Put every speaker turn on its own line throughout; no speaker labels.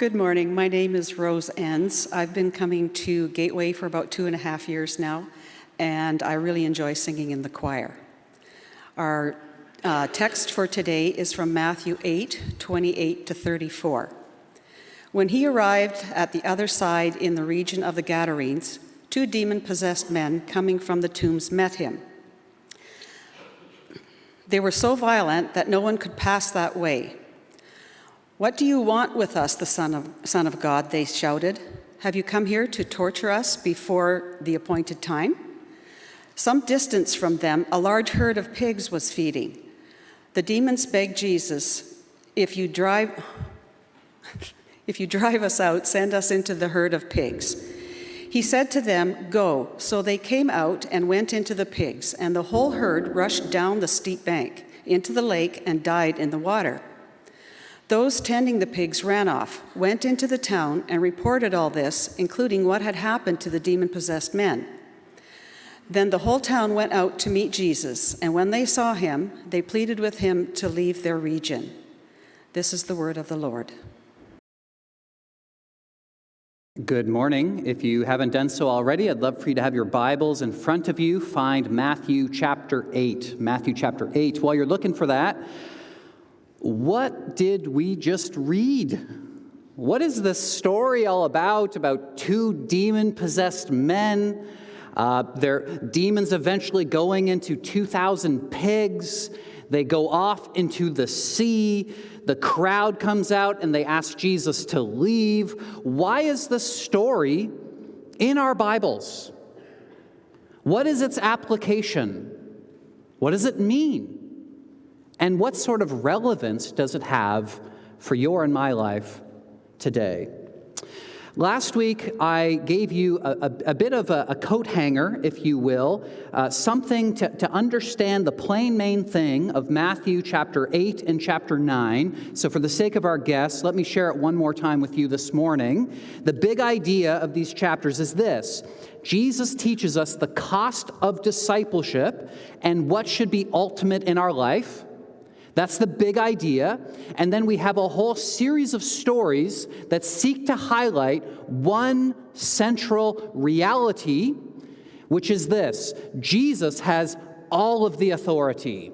Good morning. My name is Rose Enns. I've been coming to Gateway for about 2.5 years now, and I really enjoy singing in the choir. Our text for today is from Matthew 8:28-34. When he arrived at the other side in the region of the Gadarenes, 2 demon-possessed men coming from the tombs met him. They were so violent that no one could pass that way. "What do you want with us, the Son of God?" they shouted. "Have you come here to torture us before the appointed time?" Some distance from them, a large herd of pigs was feeding. The demons begged Jesus, if you drive us out, send us into the herd of pigs." He said to them, "Go." So they came out and went into the pigs, and the whole herd rushed down the steep bank into the lake and died in the water. Those tending the pigs ran off, went into the town, and reported all this, including what had happened to the demon-possessed men. Then the whole town went out to meet Jesus, and when they saw him, they pleaded with him to leave their region. This is the word of the Lord.
Good morning. If you haven't done so already, I'd love for you to have your Bibles in front of you. Find Matthew chapter 8. Matthew chapter 8. While you're looking for that, what did we just read? What is this story all about 2 demon-possessed men? Their demons eventually going into 2,000 pigs. They go off into the sea. The crowd comes out and they ask Jesus to leave. Why is this story in our Bibles? What is its application? What does it mean? And what sort of relevance does it have for your and my life today? Last week, I gave you a bit of a coat hanger, if you will, something to understand the plain main thing of Matthew chapter 8 and chapter 9. So for the sake of our guests, let me share it one more time with you this morning. The big idea of these chapters is this: Jesus teaches us the cost of discipleship and what should be ultimate in our life. That's the big idea. And then we have a whole series of stories that seek to highlight one central reality, which is this: Jesus has all of the authority.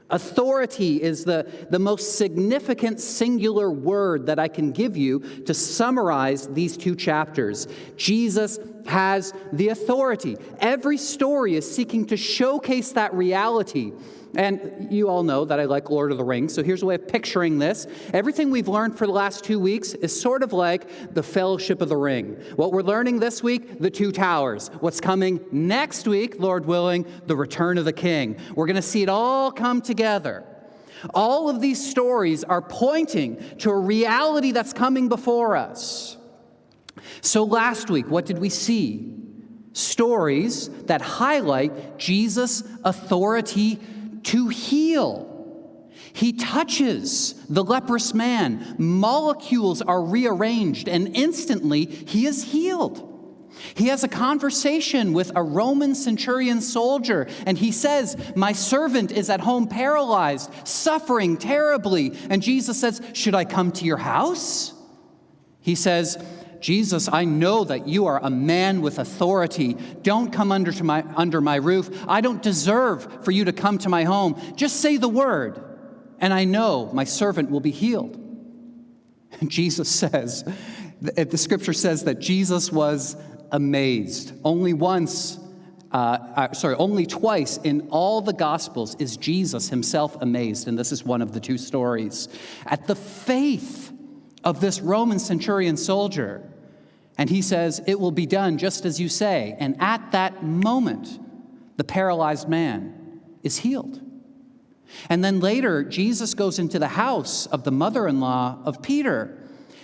Authority is the most significant singular word that I can give you to summarize these 2 chapters. Jesus has the authority. Every story is seeking to showcase that reality. And you all know that I like Lord of the Rings, so here's a way of picturing this. Everything we've learned for the last 2 weeks is sort of like the Fellowship of the Ring. What we're learning this week, the 2 Towers. What's coming next week, Lord willing, the Return of the King. We're going to see it all come together. All of these stories are pointing to a reality that's coming before us. So last week, what did we see? Stories that highlight Jesus' authority to heal. He touches the leprous man. Molecules are rearranged, and instantly he is healed. He has a conversation with a Roman centurion soldier, and he says, "My servant is at home paralyzed, suffering terribly." And Jesus says, "Should I come to your house?" He says, "Jesus, I know that you are a man with authority. Don't come under my roof. I don't deserve for you to come to my home. Just say the word, and I know my servant will be healed." And Jesus says, the scripture says that Jesus was amazed. Only twice in all the Gospels is Jesus himself amazed, and this is one of the 2 stories, at the faith of this Roman centurion soldier. And he says, "It will be done just as you say." And at that moment, the paralyzed man is healed. And then later, Jesus goes into the house of the mother-in-law of Peter,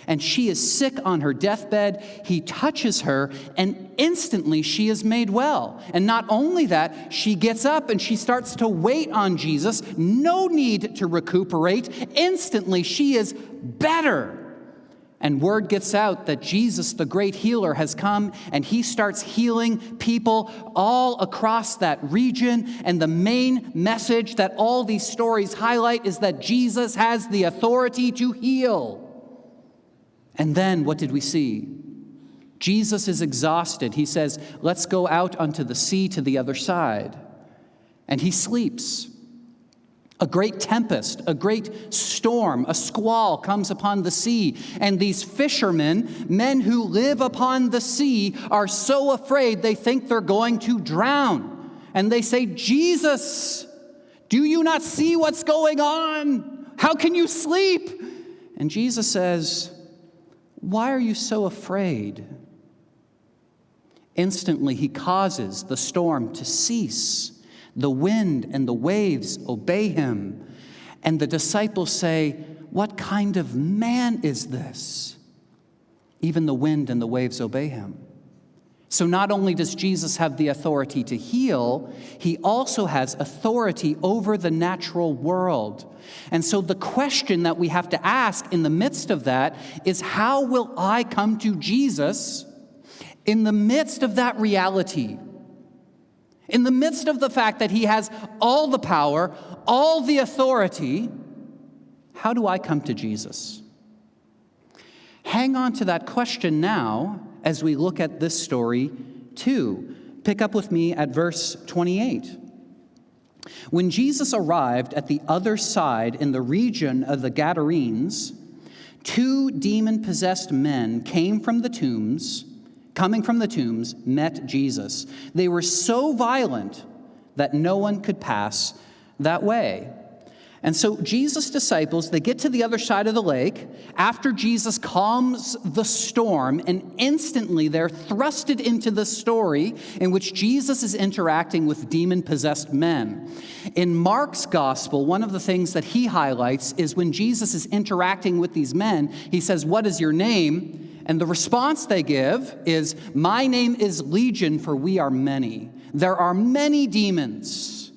and she is sick on her deathbed. He touches her, and instantly she is made well. And not only that, she gets up and she starts to wait on Jesus. No need to recuperate. Instantly, she is better. And word gets out that Jesus, the great healer, has come, and he starts healing people all across that region. And the main message that all these stories highlight is that Jesus has the authority to heal. And then what did we see? Jesus is exhausted. He says, let's go out onto the sea to the other side. And he sleeps. A great tempest, a great storm, a squall comes upon the sea. And these fishermen, men who live upon the sea, are so afraid they think they're going to drown. And they say, Jesus, do you not see what's going on? How can you sleep? And Jesus says, why are you so afraid? Instantly, he causes the storm to cease. The wind and the waves obey him. And the disciples say, what kind of man is this? Even the wind and the waves obey him. So not only does Jesus have the authority to heal, he also has authority over the natural world. And so the question that we have to ask in the midst of that is, how will I come to Jesus in the midst of that reality? In the midst of the fact that he has all the power, all the authority, how do I come to Jesus? Hang on to that question now as we look at this story too. Pick up with me at verse 28. When Jesus arrived at the other side in the region of the Gadarenes, 2 demon-possessed men coming from the tombs, met Jesus. They were so violent that no one could pass that way. And so Jesus' disciples, they get to the other side of the lake after Jesus calms the storm, and instantly they're thrusted into the story in which Jesus is interacting with demon-possessed men. In Mark's gospel, one of the things that he highlights is when Jesus is interacting with these men, he says, "What is your name?" And the response they give is, "My name is Legion, for we are many." There are many demons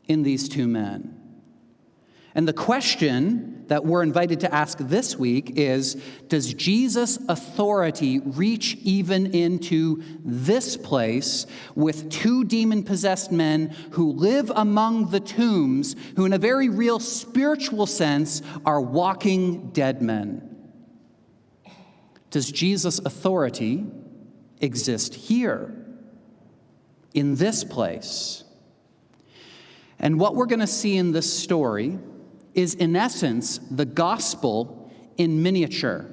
in these 2 men. And the question that we're invited to ask this week is, does Jesus' authority reach even into this place with 2 demon-possessed men who live among the tombs, who in a very real spiritual sense are walking dead men? Does Jesus' authority exist here, in this place? And what we're going to see in this story is, in essence, the gospel in miniature.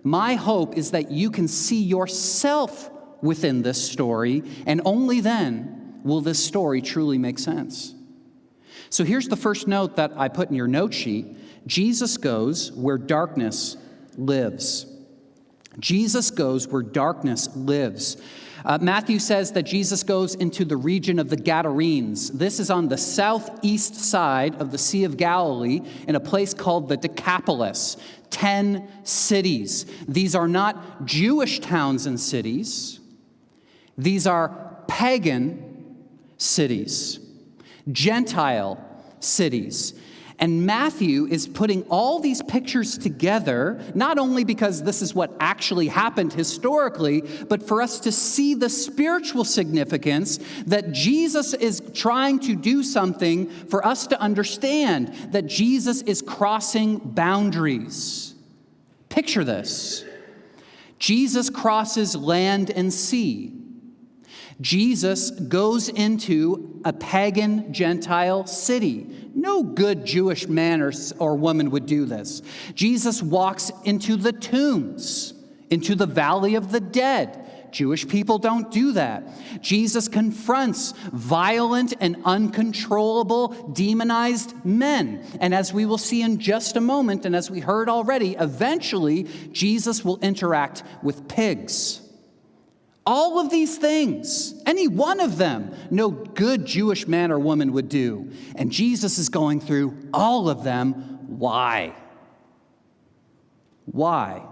My hope is that you can see yourself within this story, and only then will this story truly make sense. So here's the first note that I put in your note sheet. Jesus goes where darkness lives. Jesus goes where darkness lives. Matthew says that Jesus goes into the region of the Gadarenes. This is on the southeast side of the Sea of Galilee in a place called the Decapolis, 10 cities. These are not Jewish towns and cities. These are pagan cities, Gentile cities. And Matthew is putting all these pictures together, not only because this is what actually happened historically, but for us to see the spiritual significance that Jesus is trying to do something for us to understand that Jesus is crossing boundaries. Picture this. Jesus crosses land and sea. Jesus goes into a pagan Gentile city. No good Jewish man or woman would do this. Jesus walks into the tombs, into the valley of the dead. Jewish people don't do that. Jesus confronts violent and uncontrollable, demonized men. And as we will see in just a moment, and as we heard already, eventually Jesus will interact with pigs. All of these things, any one of them, no good Jewish man or woman would do. And Jesus is going through all of them. Why? Why?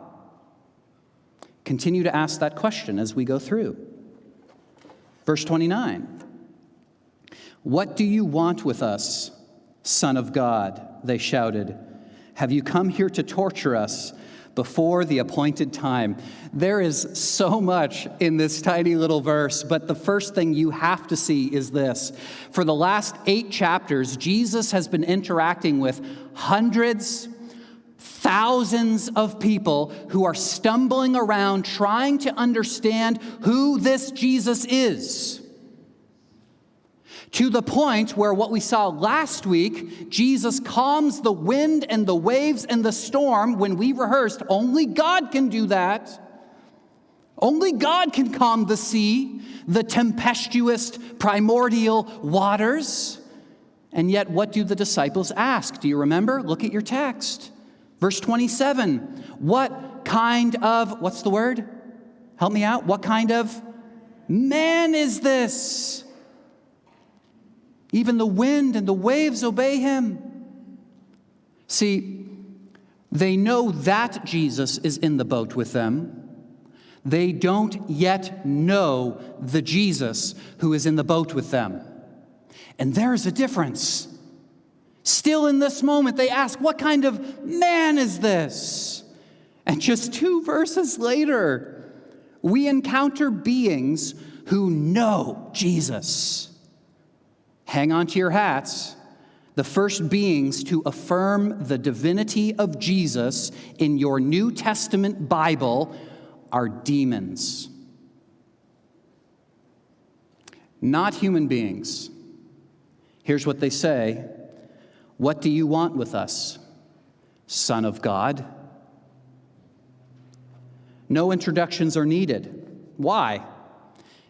Continue to ask that question as we go through. Verse 29. "What do you want with us, Son of God?" they shouted. "Have you come here to torture us before the appointed time?" There is so much in this tiny little verse, but the first thing you have to see is this. For the last 8 chapters, Jesus has been interacting with hundreds, Thousands of people who are stumbling around trying to understand who this Jesus is. To the point where what we saw last week, Jesus calms the wind and the waves and the storm when we rehearsed. Only God can do that. Only God can calm the sea, the tempestuous primordial waters. And yet, what do the disciples ask? Do you remember? Look at your text. Verse 27, what kind of, what's the word? Help me out. What kind of man is this? Even the wind and the waves obey him. See, they know that Jesus is in the boat with them. They don't yet know the Jesus who is in the boat with them. And there's a difference. Still in this moment, they ask, what kind of man is this? And just 2 verses later, we encounter beings who know Jesus. Hang on to your hats. The first beings to affirm the divinity of Jesus in your New Testament Bible are demons. Not human beings. Here's what they say. What do you want with us, Son of God? No introductions are needed. Why?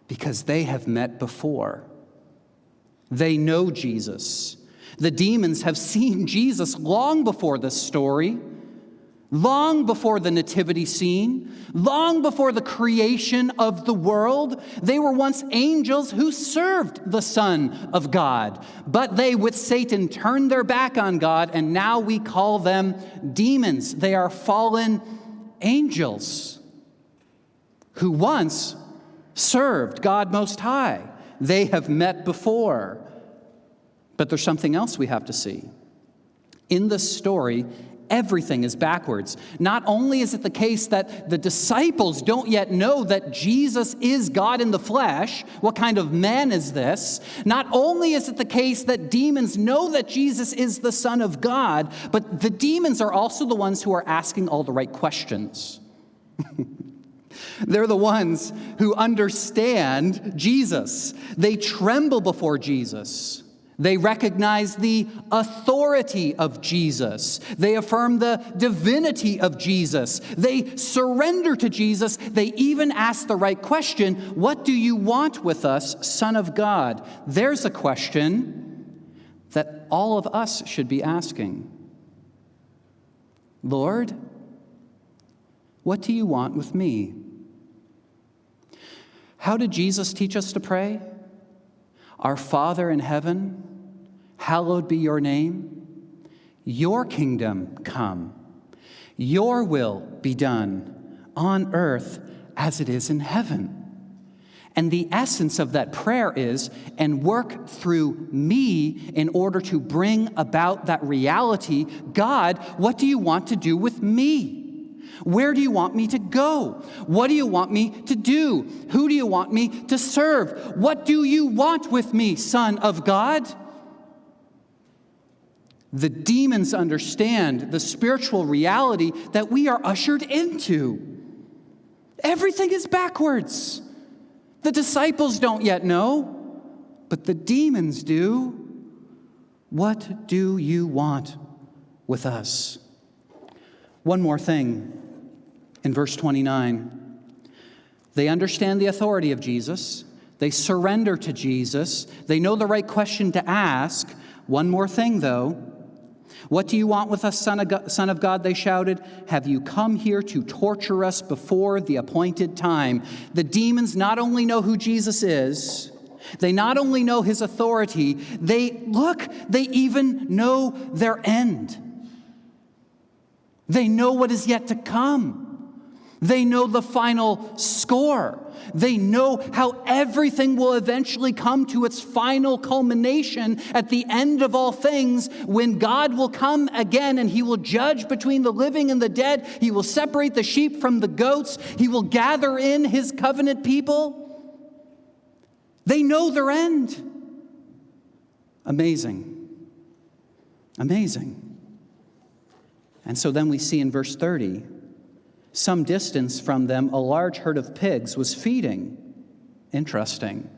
Because they have met before. They know Jesus. The demons have seen Jesus long before this story, long before the nativity scene, long before the creation of the world. They were once angels who served the Son of God, but they, with Satan, turned their back on God, and now we call them demons. They are fallen angels who once served God Most High. They have met before. But there's something else we have to see. In this story, everything is backwards. Not only is it the case that the disciples don't yet know that Jesus is God in the flesh, what kind of man is this? Not only is it the case that demons know that Jesus is the Son of God, but the demons are also the ones who are asking all the right questions. They're the ones who understand Jesus. They tremble before Jesus. They recognize the authority of Jesus. They affirm the divinity of Jesus. They surrender to Jesus. They even ask the right question, what do you want with us, Son of God? There's a question that all of us should be asking. Lord, what do you want with me? How did Jesus teach us to pray? Our Father in heaven, hallowed be your name. Your kingdom come. Your will be done on earth as it is in heaven. And the essence of that prayer is, and work through me in order to bring about that reality. God, what do you want to do with me? Where do you want me to go? What do you want me to do? Who do you want me to serve? What do you want with me, Son of God? The demons understand the spiritual reality that we are ushered into. Everything is backwards. The disciples don't yet know, but the demons do. What do you want with us? One more thing. In verse 29, they understand the authority of Jesus. They surrender to Jesus. They know the right question to ask. One more thing, though. What do you want with us, Son of God? They shouted. Have you come here to torture us before the appointed time? The demons not only know who Jesus is, they not only know his authority, they even know their end. They know what is yet to come. They know the final score. They know how everything will eventually come to its final culmination at the end of all things, when God will come again and he will judge between the living and the dead. He will separate the sheep from the goats. He will gather in his covenant people. They know their end. Amazing. Amazing. And so then we see in verse 30, some distance from them, a large herd of pigs was feeding. Interesting.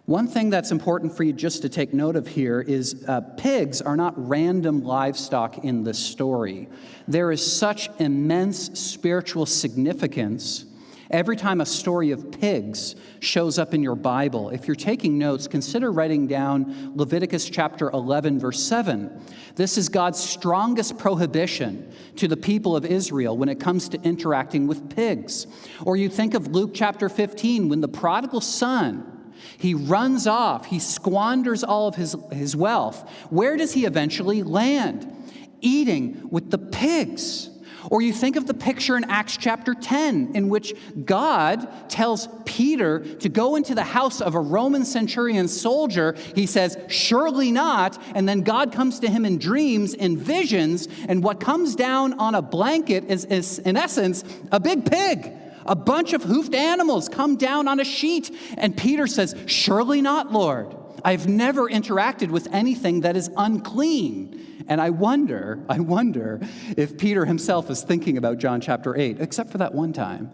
One thing that's important for you just to take note of here is pigs are not random livestock in this story. There is such immense spiritual significance every time a story of pigs shows up in your Bible. If you're taking notes, consider writing down Leviticus chapter 11, verse 7. This is God's strongest prohibition to the people of Israel when it comes to interacting with pigs. Or you think of Luke chapter 15, when the prodigal son, he runs off, he squanders all of his wealth. Where does he eventually land? Eating with the pigs. Or you think of the picture in Acts chapter 10, in which God tells Peter to go into the house of a Roman centurion soldier. He says, surely not. And then God comes to him in dreams, in visions, and what comes down on a blanket is in essence, a big pig. A bunch of hoofed animals come down on a sheet. And Peter says, surely not, Lord. I've never interacted with anything that is unclean. And I wonder if Peter himself is thinking about John chapter 8, except for that one time.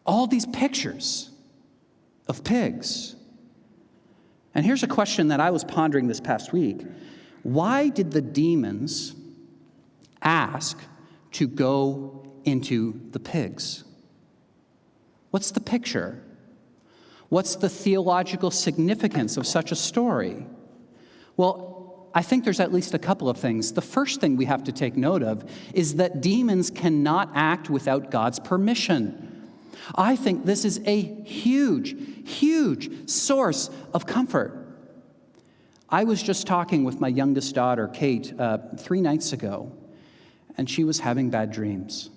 All these pictures of pigs. And here's a question that I was pondering this past week. Why did the demons ask to go into the pigs? What's the picture? What's the theological significance of such a story? Well, I think there's at least a couple of things. The first thing we have to take note of is that demons cannot act without God's permission. I think this is a huge, huge source of comfort. I was just talking with my youngest daughter, Kate, 3 nights ago, and she was having bad dreams.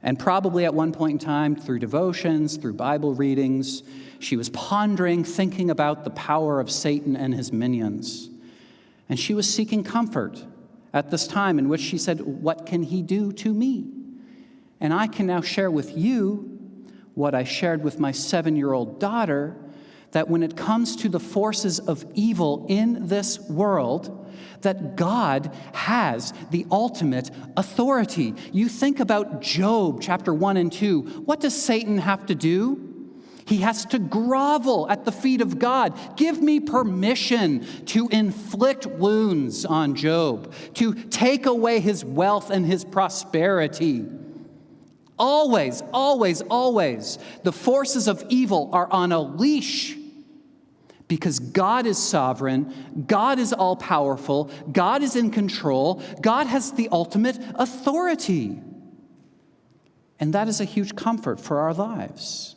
And probably at one point in time, through devotions, through Bible readings, she was pondering, thinking about the power of Satan and his minions. And she was seeking comfort at this time in which she said, what can he do to me? And I can now share with you what I shared with my 7-year-old daughter, that when it comes to the forces of evil in this world, that God has the ultimate authority. You think about Job chapter 1 and 2. What does Satan have to do? He has to grovel at the feet of God. Give me permission to inflict wounds on Job, to take away his wealth and his prosperity. Always, always, always, the forces of evil are on a leash. Because God is sovereign, God is all-powerful, God is in control, God has the ultimate authority. And that is a huge comfort for our lives.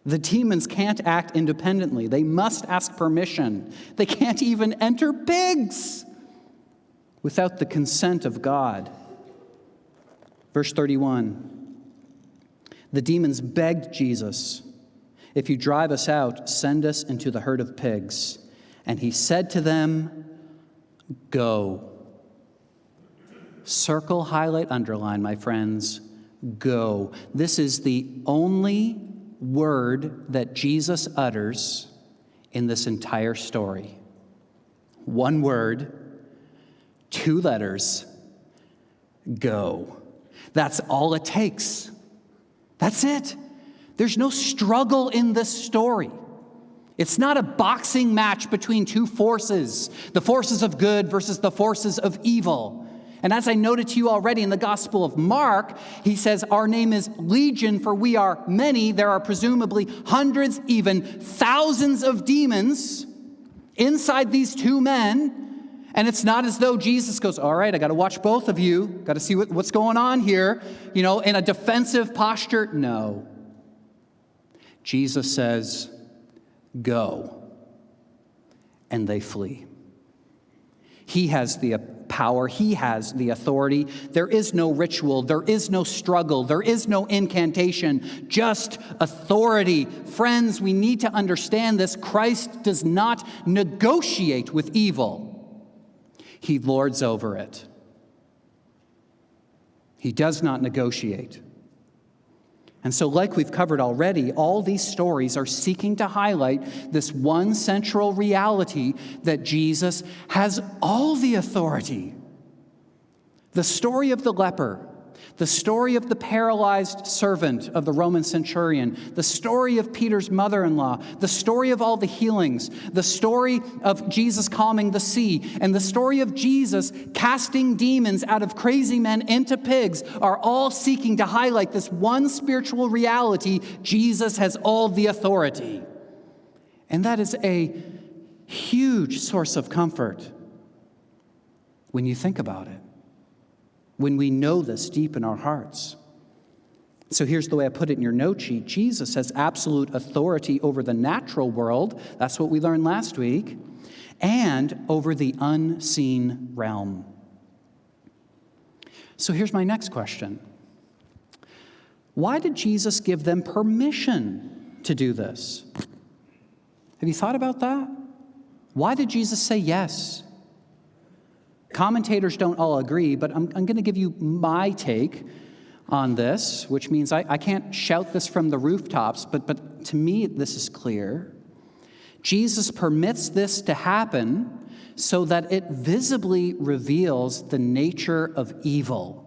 The demons can't act independently. They must ask permission. They can't even enter pigs without the consent of God. Verse 31, the demons begged Jesus, if you drive us out, send us into the herd of pigs. And he said to them, go. Circle, highlight, underline, my friends, go. This is the only word that Jesus utters in this entire story. One word, 2 letters, go. That's all it takes. That's it. There's no struggle in this story. It's not a boxing match between 2 forces, the forces of good versus the forces of evil. And as I noted to you already in the Gospel of Mark, he says, our name is Legion, for we are many. There are presumably hundreds, even thousands of demons inside these 2 men. And it's not as though Jesus goes, all right, I got to watch both of you. Got to see what's going on here, in a defensive posture. No. Jesus says, go. And they flee. He has the power. He has the authority. There is no ritual. There is no struggle. There is no incantation. Just authority. Friends, we need to understand this. Christ does not negotiate with evil. He lords over it. He does not negotiate. And so, like we've covered already, all these stories are seeking to highlight this one central reality, that Jesus has all the authority. The story of the leper, the story of the paralyzed servant of the Roman centurion, the story of Peter's mother-in-law, the story of all the healings, the story of Jesus calming the sea, and the story of Jesus casting demons out of crazy men into pigs are all seeking to highlight this one spiritual reality: Jesus has all the authority. And that is a huge source of comfort when you think about it, when we know this deep in our hearts. So here's the way I put it in your note sheet. Jesus has absolute authority over the natural world. That's what we learned last week. And over the unseen realm. So here's my next question. Why did Jesus give them permission to do this? Have you thought about that? Why did Jesus say yes? Commentators don't all agree, but I'm going to give you my take on this, which means I can't shout this from the rooftops, but to me this is clear. Jesus permits this to happen so that it visibly reveals the nature of evil.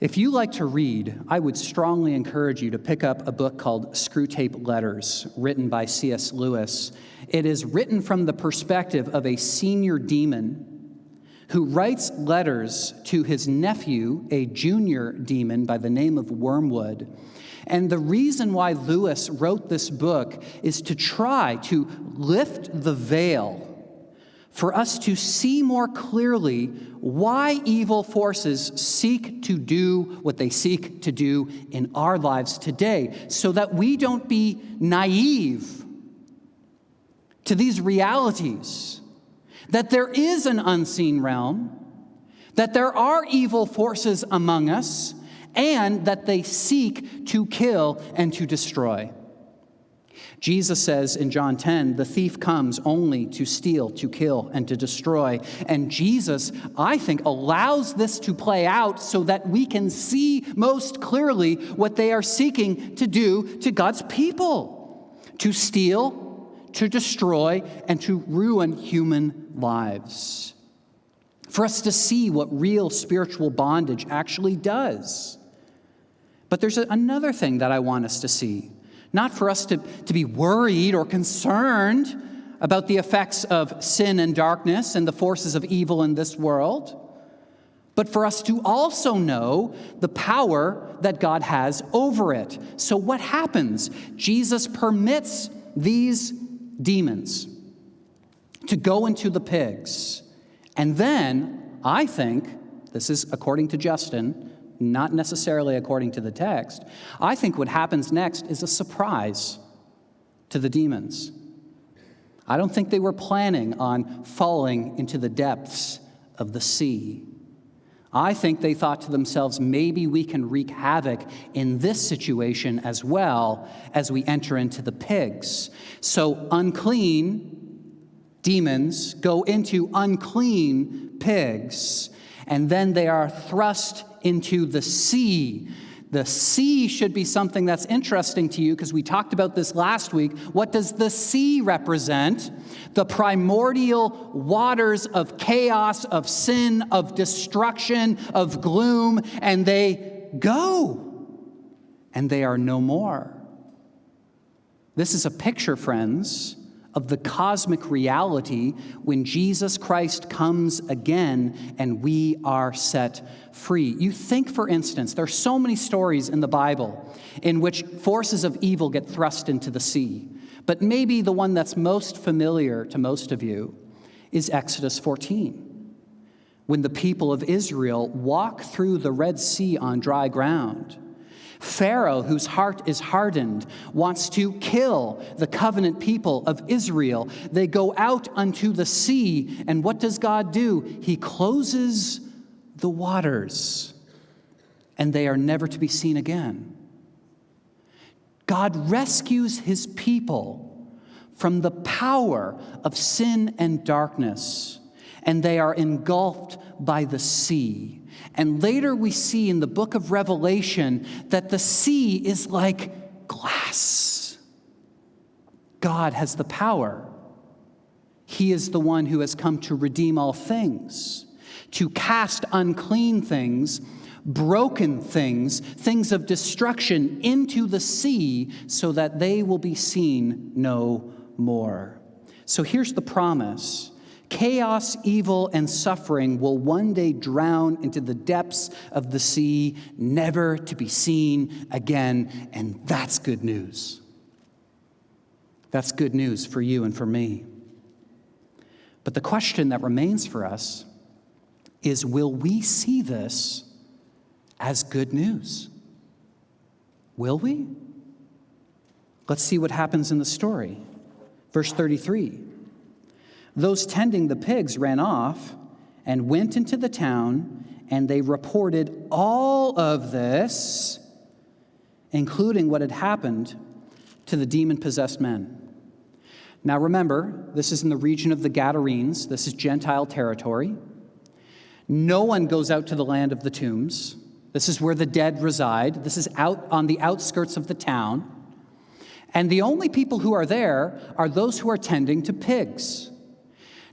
If you like to read, I would strongly encourage you to pick up a book called Screwtape Letters, written by C.S. Lewis. It is written from the perspective of a senior demon who writes letters to his nephew, a junior demon by the name of Wormwood. And the reason why Lewis wrote this book is to try to lift the veil for us to see more clearly why evil forces seek to do what they seek to do in our lives today, so that we don't be naive to these realities, that there is an unseen realm, that there are evil forces among us, and that they seek to kill and to destroy. Jesus says in John 10, the thief comes only to steal, to kill, and to destroy. And Jesus, I think, allows this to play out so that we can see most clearly what they are seeking to do to God's people: to steal, to destroy, and to ruin human lives. For us to see what real spiritual bondage actually does. But there's another thing that I want us to see. Not for us to be worried or concerned about the effects of sin and darkness and the forces of evil in this world, but for us to also know the power that God has over it. So what happens? Jesus permits these demons to go into the pigs. And then, I think, this is according to Justin, not necessarily according to the text, I think what happens next is a surprise to the demons. I don't think they were planning on falling into the depths of the sea. I think they thought to themselves, maybe we can wreak havoc in this situation as well as we enter into the pigs. So unclean demons go into unclean pigs, and then they are thrust into the sea. The sea should be something that's interesting to you because we talked about this last week. What does the sea represent? The primordial waters of chaos, of sin, of destruction, of gloom, and they go, and they are no more. This is a picture, friends, of the cosmic reality when Jesus Christ comes again and we are set free. You think, for instance, there are so many stories in the Bible in which forces of evil get thrust into the sea. But maybe the one that's most familiar to most of you is Exodus 14, when the people of Israel walk through the Red Sea on dry ground. Pharaoh, whose heart is hardened, wants to kill the covenant people of Israel. They go out unto the sea, and what does God do? He closes the waters, and they are never to be seen again. God rescues his people from the power of sin and darkness, and they are engulfed by the sea. And later we see in the book of Revelation that the sea is like glass. God has the power. He is the one who has come to redeem all things, to cast unclean things, broken things, things of destruction into the sea so that they will be seen no more. So here's the promise. Chaos, evil, and suffering will one day drown into the depths of the sea, never to be seen again. And that's good news. That's good news for you and for me. But the question that remains for us is, will we see this as good news? Will we? Let's see what happens in the story. Verse 33. Those tending the pigs ran off and went into the town, and they reported all of this, including what had happened to the demon-possessed men. Now remember, this is in the region of the Gadarenes. This is Gentile territory. No one goes out to the land of the tombs. This is where the dead reside. This is out on the outskirts of the town. And the only people who are there are those who are tending to pigs.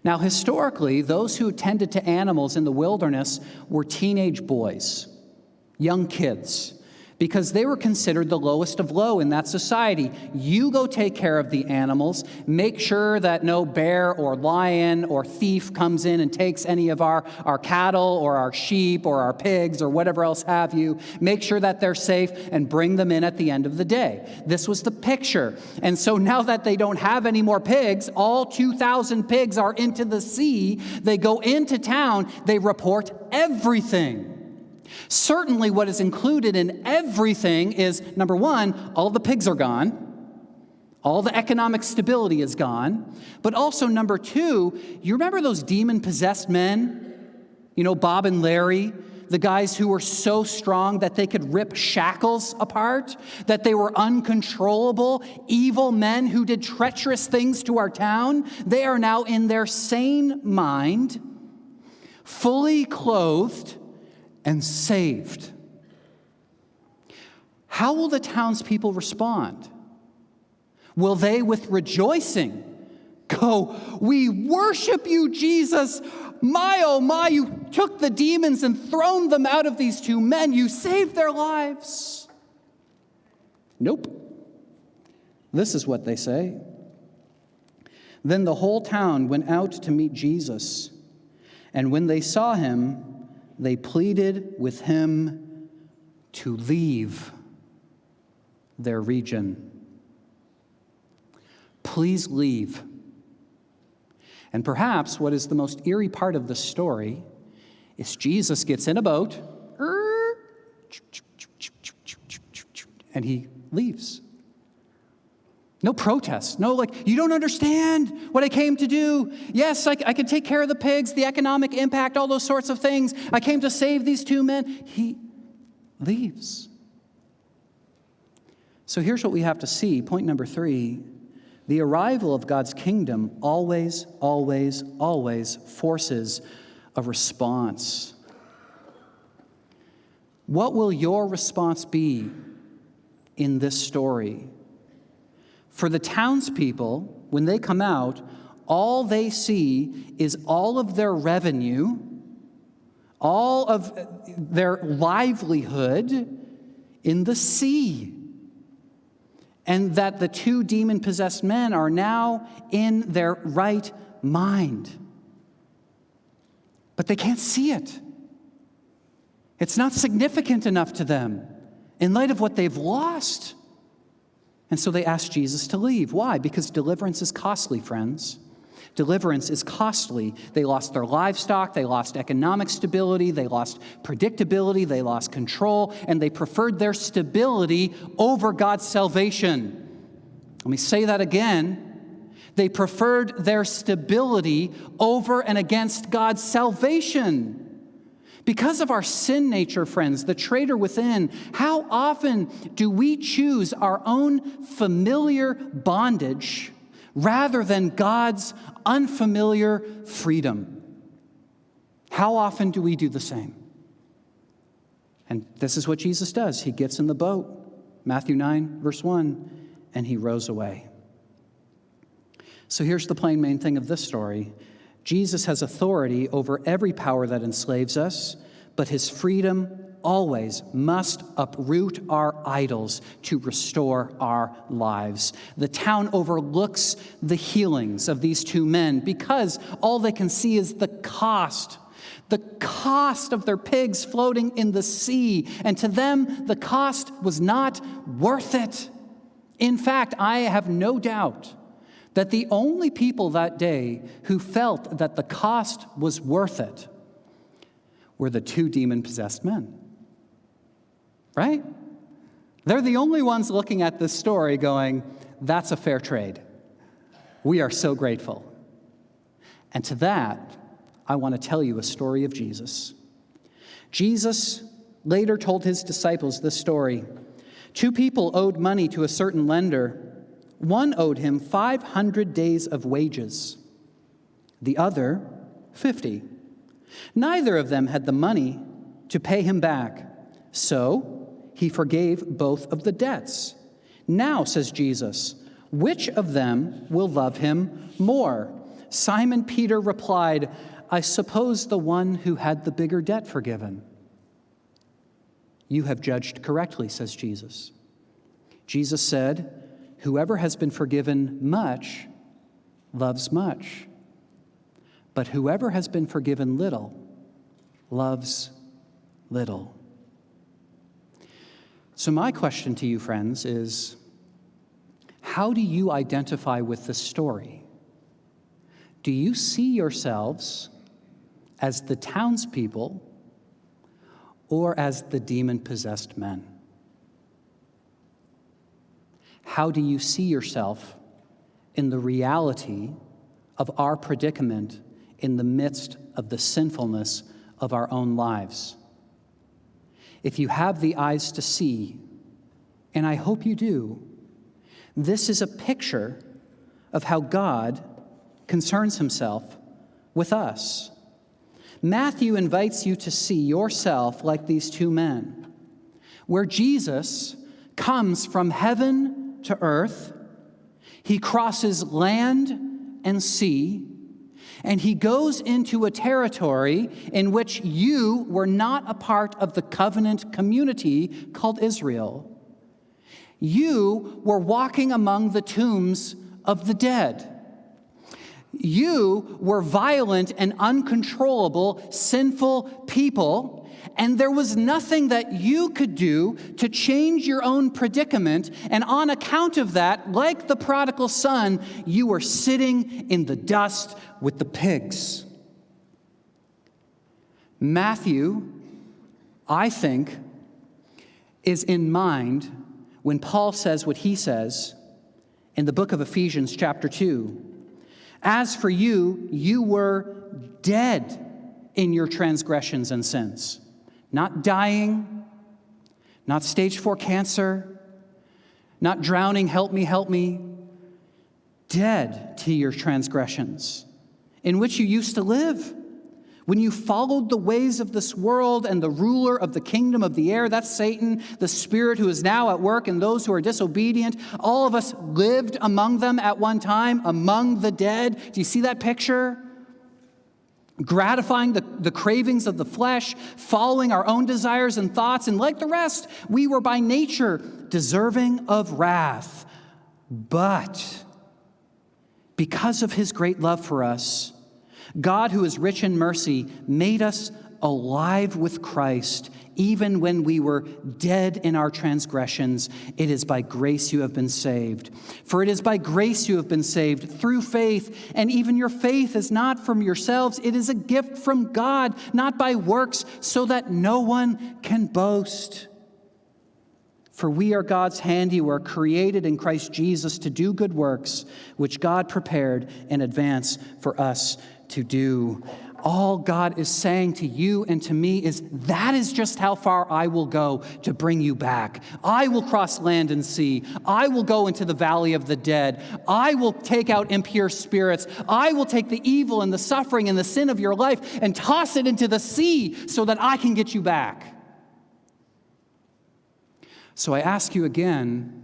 Now, historically, those who tended to animals in the wilderness were teenage boys, young kids, because they were considered the lowest of low in that society. You go take care of the animals, make sure that no bear or lion or thief comes in and takes any of our cattle or our sheep or our pigs or whatever else have you. Make sure that they're safe and bring them in at the end of the day. This was the picture. And so now that they don't have any more pigs, all 2,000 pigs are into the sea. They go into town, they report everything. Certainly what is included in everything is, number one, all the pigs are gone. All the economic stability is gone. But also, number two, you remember those demon-possessed men? You know, Bob and Larry, the guys who were so strong that they could rip shackles apart, that they were uncontrollable, evil men who did treacherous things to our town. They are now in their sane mind, fully clothed, and saved. How will the townspeople respond? Will they, with rejoicing, go, "We worship you, Jesus. My, oh my, you took the demons and thrown them out of these two men. You saved their lives"? Nope. This is what they say. Then the whole town went out to meet Jesus, and when they saw him, they pleaded with him to leave their region. Please leave. And perhaps what is the most eerie part of the story is Jesus gets in a boat and he leaves. No protest. No, you don't understand what I came to do. Yes, I could take care of the pigs, the economic impact, all those sorts of things. I came to save these two men. He leaves. So here's what we have to see. Point number 3. The arrival of God's kingdom always, always, always forces a response. What will your response be in this story? For the townspeople, when they come out, all they see is all of their revenue, all of their livelihood in the sea. And that the two demon-possessed men are now in their right mind. But they can't see it. It's not significant enough to them in light of what they've lost. And so they ask Jesus to leave. Why? Because deliverance is costly, friends. Deliverance is costly. They lost their livestock, they lost economic stability, they lost predictability, they lost control, and they preferred their stability over God's salvation. Let me say that again. They preferred their stability over and against God's salvation. Because of our sin nature, friends, the traitor within, how often do we choose our own familiar bondage rather than God's unfamiliar freedom? How often do we do the same? And this is what Jesus does. He gets in the boat, Matthew 9, verse 1, and he rows away. So here's the plain main thing of this story. Jesus has authority over every power that enslaves us, but his freedom always must uproot our idols to restore our lives. The town overlooks the healings of these two men because all they can see is the cost of their pigs floating in the sea. And to them, the cost was not worth it. In fact, I have no doubt that the only people that day who felt that the cost was worth it were the two demon-possessed men. Right? They're the only ones looking at this story going, that's a fair trade. We are so grateful. And to that, I want to tell you a story of Jesus. Jesus later told his disciples this story. Two people owed money to a certain lender. One owed him 500 days of wages, the other 50. Neither of them had the money to pay him back, so he forgave both of the debts. Now, says Jesus, which of them will love him more? Simon Peter replied, I suppose the one who had the bigger debt forgiven. You have judged correctly, says Jesus. Jesus said, whoever has been forgiven much loves much, but whoever has been forgiven little loves little. So my question to you, friends, is how do you identify with this story? Do you see yourselves as the townspeople or as the demon-possessed men? How do you see yourself in the reality of our predicament in the midst of the sinfulness of our own lives? If you have the eyes to see, and I hope you do, this is a picture of how God concerns himself with us. Matthew invites you to see yourself like these two men, where Jesus comes from heaven to earth, he crosses land and sea, and he goes into a territory in which you were not a part of the covenant community called Israel. You were walking among the tombs of the dead. You were violent and uncontrollable, sinful people, and there was nothing that you could do to change your own predicament, and on account of that, like the prodigal son, you were sitting in the dust with the pigs. Matthew, I think, is in mind when Paul says what he says in the book of Ephesians chapter 2. As for you, you were dead in your transgressions and sins. Not dying, not stage 4 cancer, not drowning, help me. Dead to your transgressions, in which you used to live. When you followed the ways of this world and the ruler of the kingdom of the air, that's Satan, the spirit who is now at work in those who are disobedient. All of us lived among them at one time, among the dead. Do you see that picture? Gratifying the cravings of the flesh, following our own desires and thoughts, and like the rest, we were by nature deserving of wrath. But because of his great love for us, God, who is rich in mercy, made us alive with Christ, even when we were dead in our transgressions. It is by grace you have been saved. For it is by grace you have been saved through faith, and even your faith is not from yourselves. It is a gift from God, not by works, so that no one can boast. For we are God's handiwork, created in Christ Jesus to do good works, which God prepared in advance for us to do. All God is saying to you and to me is, that is just how far I will go to bring you back. I will cross land and sea. I will go into the valley of the dead. I will take out impure spirits. I will take the evil and the suffering and the sin of your life and toss it into the sea so that I can get you back. So I ask you again,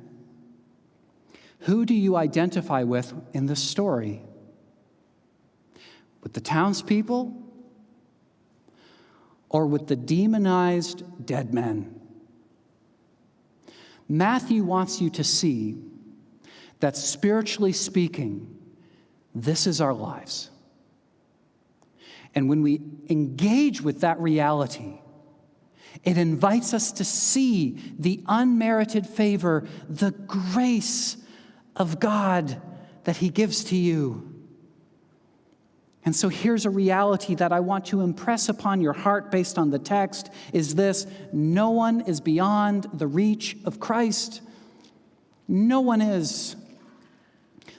who do you identify with in this story? With the townspeople? Or with the demonized dead men? Matthew wants you to see that spiritually speaking, this is our lives. And when we engage with that reality, it invites us to see the unmerited favor, the grace of God that He gives to you. And so here's a reality that I want to impress upon your heart based on the text is this: no one is beyond the reach of Christ. No one is.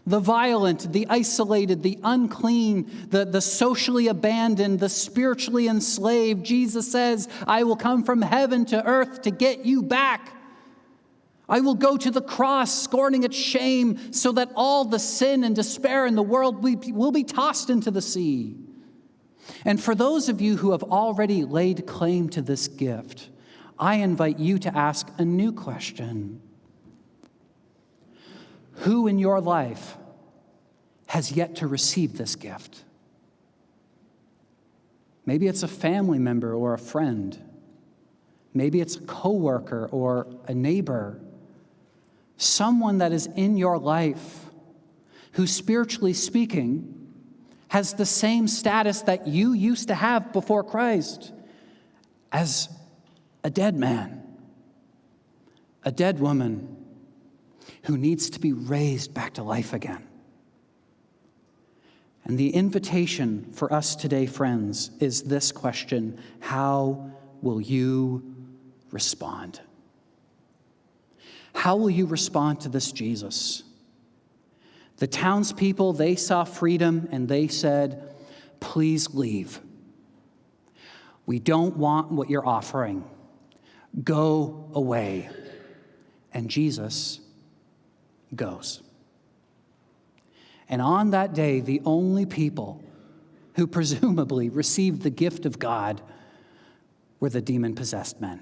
The violent, the isolated, the unclean, the socially abandoned, the spiritually enslaved. Jesus says, I will come from heaven to earth to get you back. I will go to the cross, scorning its shame, so that all the sin and despair in the world will be tossed into the sea. And for those of you who have already laid claim to this gift, I invite you to ask a new question. Who in your life has yet to receive this gift? Maybe it's a family member or a friend. Maybe it's a coworker or a neighbor. Someone that is in your life who, spiritually speaking, has the same status that you used to have before Christ as a dead man, a dead woman who needs to be raised back to life again. And the invitation for us today, friends, is this question: how will you respond? How will you respond to this Jesus? The townspeople, they saw freedom and they said, please leave. We don't want what you're offering. Go away. And Jesus goes. And on that day, the only people who presumably received the gift of God were the demon-possessed men.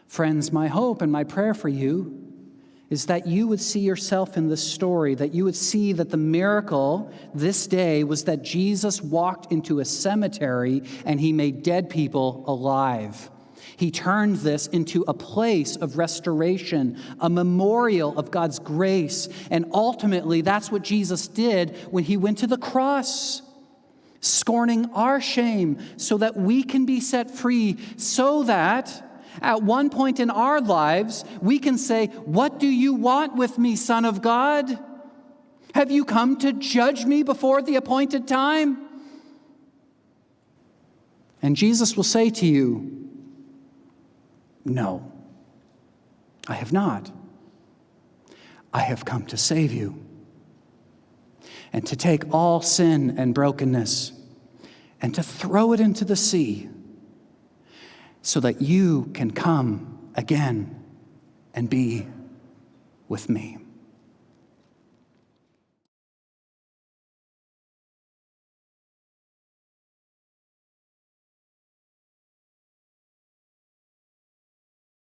Friends, my hope and my prayer for you is that you would see yourself in this story, that you would see that the miracle this day was that Jesus walked into a cemetery and He made dead people alive. He turned this into a place of restoration, a memorial of God's grace. And ultimately, that's what Jesus did when He went to the cross, scorning our shame so that we can be set free, so that at one point in our lives, we can say, what do you want with me, Son of God? Have you come to judge me before the appointed time? And Jesus will say to you, no, I have not. I have come to save you and to take all sin and brokenness and to throw it into the sea so that you can come again and be with me.